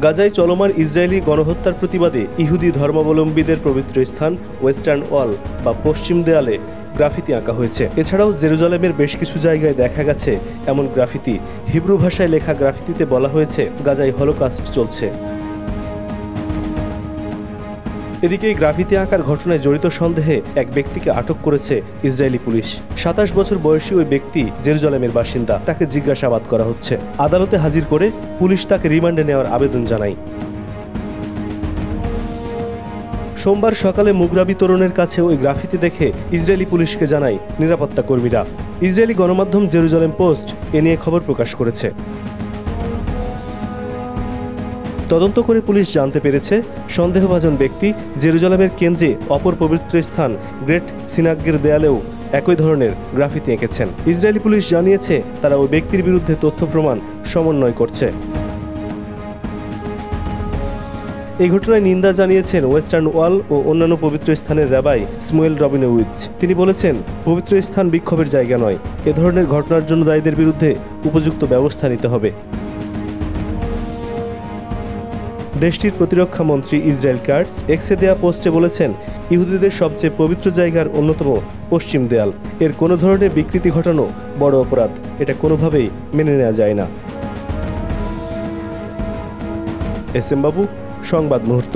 গাজায় চলমান ইসরায়েলি গণহত্যার প্রতিবাদে ইহুদি ধর্মাবলম্বীদের পবিত্র স্থান ওয়েস্টার্ন ওয়াল বা পশ্চিম দেয়ালে গ্রাফিতি আঁকা হয়েছে। এছাড়াও জেরুজালেমের বেশ কিছু জায়গায় দেখা গেছে এমন গ্রাফিতি। হিব্রু ভাষায় লেখা গ্রাফিতিতে বলা হয়েছে, গাজায় হলোকাস্ট চলছে। এদিকে এই গ্রাফিতি আঁকার ঘটনায় জড়িত সন্দেহে এক ব্যক্তিকে আটক করেছে ইসরায়েলি পুলিশ। ২৭ বছর বয়সী ওই ব্যক্তি জেরুজালেমের বাসিন্দা। তাকে জিজ্ঞাসাবাদ করা হচ্ছে। আদালতে হাজির করে পুলিশ তাকে রিমান্ডে নেওয়ার আবেদন জানায়। সোমবার সকালে মুগরাবি তরুণের কাছে ওই গ্রাফিতি দেখে ইসরায়েলি পুলিশকে জানায় নিরাপত্তা কর্মীরা। ইসরায়েলি গণমাধ্যম জেরুজালেম পোস্ট এ নিয়ে খবর প্রকাশ করেছে। তদন্ত করে পুলিশ জানতে পেরেছে, সন্দেহভাজন ব্যক্তি জেরুজালেমের কেন্দ্রে অপর পবিত্র স্থান গ্রেট সিনাগের দেয়ালেও একই ধরনের গ্রাফিতি এঁকেছেন। ইসরায়েলি পুলিশ জানিয়েছে, তারা ওই ব্যক্তির বিরুদ্ধে তথ্য প্রমাণ সমন্বয় করছে। এই ঘটনায় নিন্দা জানিয়েছেন ওয়েস্টার্ন ওয়াল ও অন্যান্য পবিত্র স্থানের রাবাই স্মুয়েল রবিনউইচ। তিনি বলেছেন, পবিত্র স্থান বিক্ষোভের জায়গা নয়। এ ধরনের ঘটনার জন্য দায়ীদের বিরুদ্ধে উপযুক্ত ব্যবস্থা নিতে হবে। দেশটির প্রতিরক্ষা মন্ত্রী ইসরায়েল কাটস এক্সে দেয়া পোস্টে বলেছেন, ইহুদিদের সবচেয়ে পবিত্র জায়গার অন্যতম পশ্চিম দেয়াল। এর কোনো ধরনের বিকৃতি ঘটানো বড় অপরাধ। এটা কোনোভাবেই মেনে নেওয়া যায় না। এস এম বাবু, সংবাদ মুহূর্ত।